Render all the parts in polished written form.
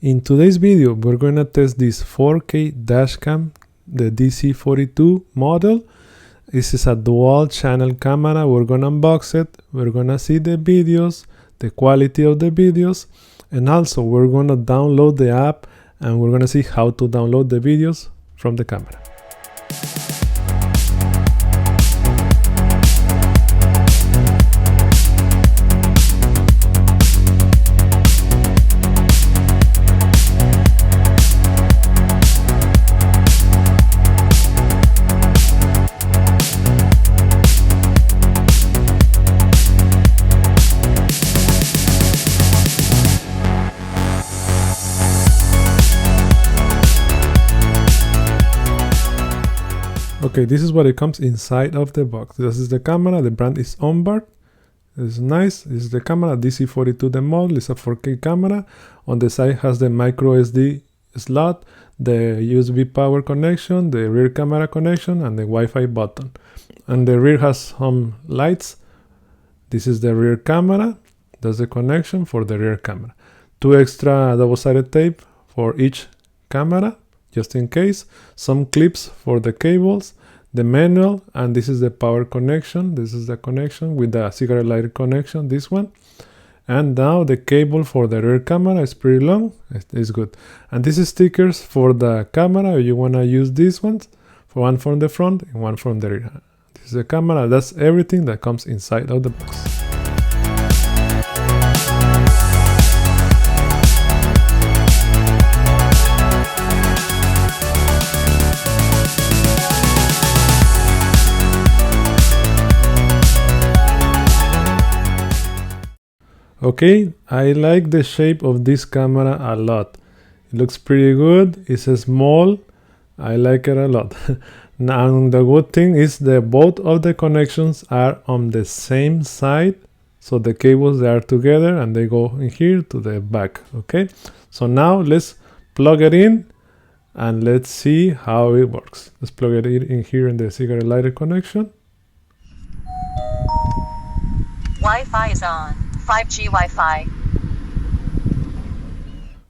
In today's video, we're going to test this 4K dashcam, the DC42 model. This is a dual channel camera. We're going to unbox it. We're going to see the videos, the quality of the videos, and also we're going to download the app and we're going to see how to download the videos from the camera. Okay, this is what it comes inside of the box. This is the camera. The brand is OMBAR. It's nice. This is the camera, DC42 the model. It's a 4K camera. On the side has the micro SD slot, the USB power connection, the rear camera connection, and the Wi-Fi button. And the rear has some lights. This is the rear camera. That's the connection for the rear camera. 2 extra double-sided tape for each camera, just in case. Some clips for the cables, the manual, and this is the power connection. This is the connection with the cigarette lighter connection, this one. And now the cable for the rear camera is pretty long. It's good. And this is stickers for the camera. You want to use these ones, for one from the front and one from the rear. This is the camera. That's everything that comes inside of the box. Okay, I like the shape of this camera a lot. It looks pretty good. It's small. I like it a lot. Now the good thing is that both of the connections are on the same side. So the cables, they are together and they go in here to the back. Okay, so now let's plug it in and let's see how it works. Let's plug it in here in the cigarette lighter connection. Wi-Fi is on. 5G Wi-Fi.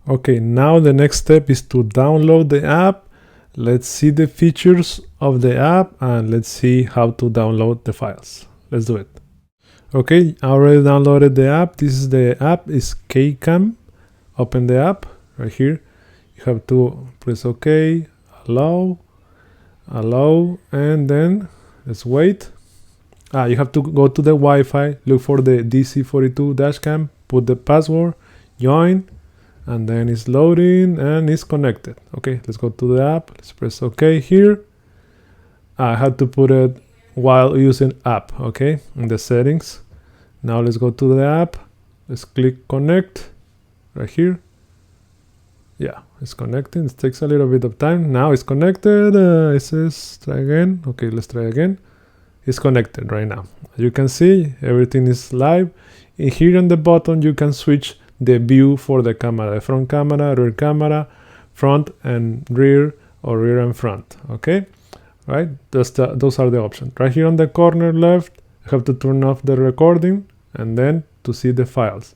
Okay, now the next step is to download the app. Let's see the features of the app and let's see how to download the files. Let's do it. Okay, I already downloaded the app. This is the app, is KCam. Open the app right here. You have to press OK, allow, and then let's wait. You have to go to the Wi-Fi, look for the DC42 dashcam, put the password, join, and then it's loading and it's connected. Okay, let's go to the app. Let's press OK here. I had to put it while using app, okay, in the settings. Now let's go to the app. Let's click connect right here. Yeah, it's connecting. It takes a little bit of time. Now it's connected. It says try again. Okay, let's try again. It's connected right now. You can see everything is live. In here on the bottom you can switch the view for the camera, the front camera, rear camera, front and rear, or rear and front. Okay, right, those are the options. Right here on the corner left, you have to turn off the recording and then to see the files.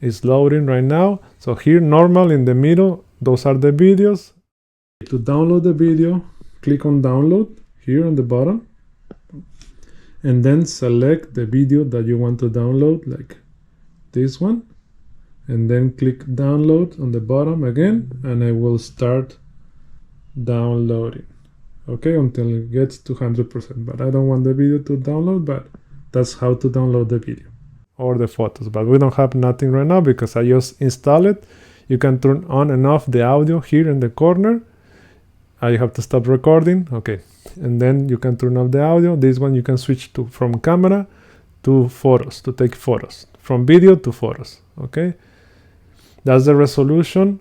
It's loading right now. So here normal in the middle, those are the videos. To download the video, click on download here on the bottom, and then select the video that you want to download, like this one, and then click download on the bottom again, and I will start downloading, okay, until it gets to 100%. But I don't want the video to download, but that's how to download the video or the photos. But we don't have nothing right now because I just installed it. You can turn on and off the audio here in the corner. You have to stop recording, okay, and then you can turn off the audio. This one you can switch to from camera to photos, to take photos, from video to photos. Okay, that's the resolution.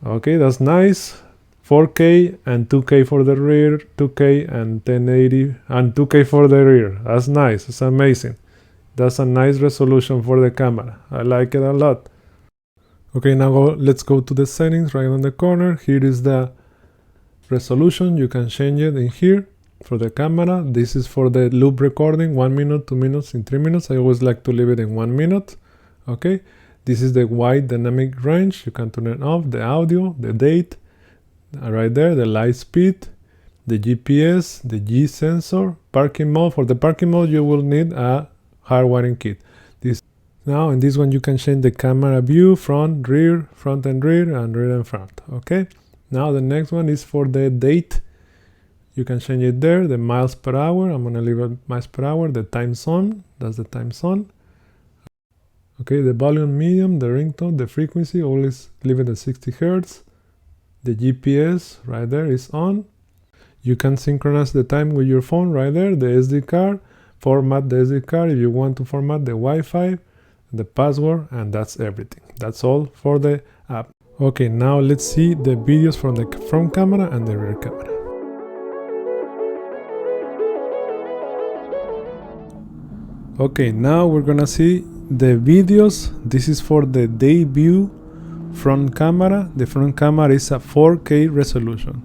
Okay, that's nice. 4K and 2K for the rear, 2K and 1080 and 2K for the rear. That's nice. It's amazing. That's a nice resolution for the camera. I like it a lot. Okay, now let's go to the settings right on the corner. Here is the resolution. You can change it in here for the camera. This is for the loop recording, 1 minute, 2 minutes, in 3 minutes. I always like to leave it in 1 minute. Okay, This is the wide dynamic range. You can turn it off, the audio, the date, right there, the light speed, the GPS, the G sensor, parking mode. For the parking mode, you will need a hard wiring kit. Now in this one you can change the camera view, front, rear, front and rear, and rear and front. Okay. Now the next one is for the date. You can change it there, the miles per hour. I'm gonna leave it miles per hour. The time zone, that's the time zone. Okay, the volume medium, the ringtone, the frequency, always leave it at 60 Hertz. The GPS right there is on. You can synchronize the time with your phone right there. The SD card, format the SD card if you want to format the Wi-Fi, the password, and that's everything. That's all for the app. Okay, now let's see the videos from the front camera and the rear camera. Okay, now we're gonna see the videos. This is for the debut front camera. The front camera is a 4K resolution,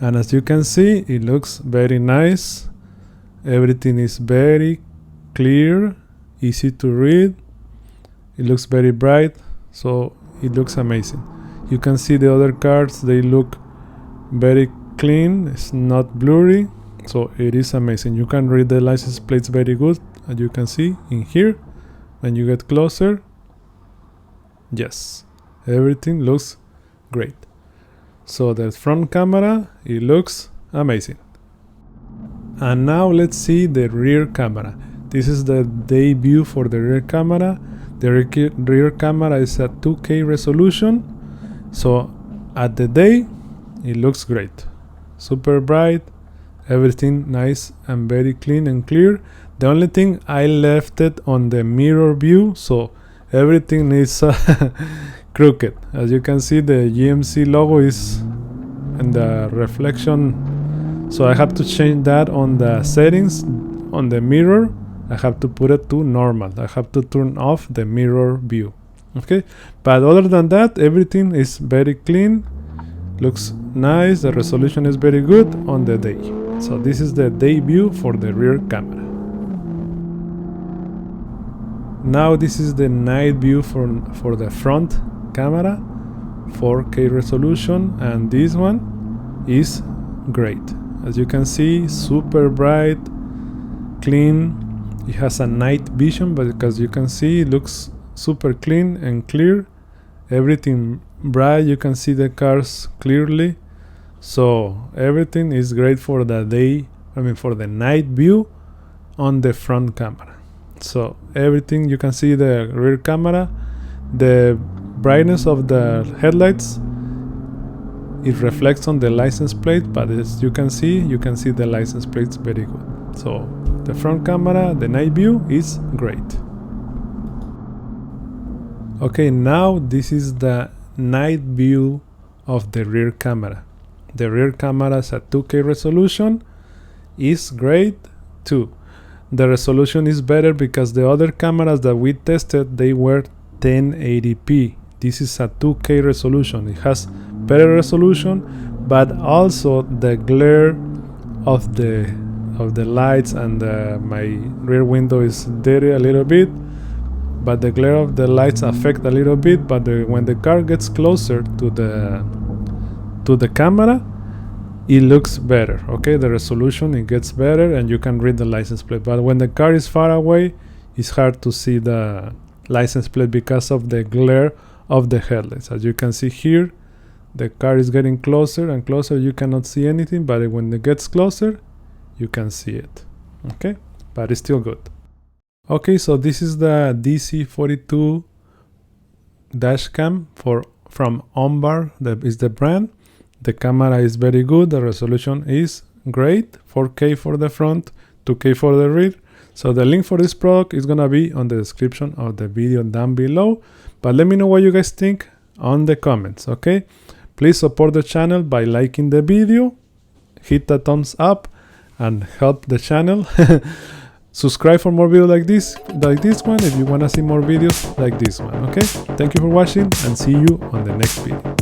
and as you can see, it looks very nice. Everything is very clear, easy to read. It looks very bright, so it looks amazing. You can see the other cards, they look very clean, it's not blurry, so it is amazing. You can read the license plates very good, as you can see in here. When you get closer, yes, everything looks great. So the front camera, it looks amazing. And now let's see the rear camera. This is the debut for the rear camera. The rear camera is at 2K resolution. So at the day, it looks great. Super bright, everything nice and very clean and clear. The only thing, I left it on the mirror view, so everything is crooked. As you can see, the GMC logo is in the reflection. So I have to change that on the settings on the mirror. I have to put it to normal. I have to turn off the mirror view. Okay, but other than that, everything is very clean, looks nice. The resolution is very good on the day. So this is the day view for the rear camera. Now this is the night view for the front camera, 4K resolution, and this one is great. As you can see, super bright, clean. It has a night vision, but because you can see, it looks super clean and clear. Everything bright, you can see the cars clearly. So everything is great for the day, for the night view on the front camera. So everything, you can see the rear camera, the brightness of the headlights, it reflects on the license plate, but as you can see the license plates very good. So the front camera, the night view is great. Okay, now this is the night view of the rear camera. The rear camera is at 2K resolution, is great too. The resolution is better because the other cameras that we tested, they were 1080p. This is a 2K resolution. It has better resolution, but also the glare of the lights, and my rear window is dirty a little bit, but the glare of the lights affect a little bit. But when the car gets closer to the camera, it looks better. Okay, the resolution, it gets better and you can read the license plate. But when the car is far away, it's hard to see the license plate because of the glare of the headlights. As you can see here, the car is getting closer and closer. You cannot see anything, but when it gets closer, you can see it. Okay, but it's still good. Okay, so this is the DC42 dash cam from OMBAR. That is the brand. The camera is very good. The resolution is great. 4K for the front, 2K for the rear. So the link for this product is gonna be on the description of the video down below. But let me know what you guys think on the comments. Okay, please support the channel by liking the video, hit the thumbs up, and help the channel. Subscribe for more videos like this one if you want to see more videos like this one. Okay, thank you for watching and see you on the next video.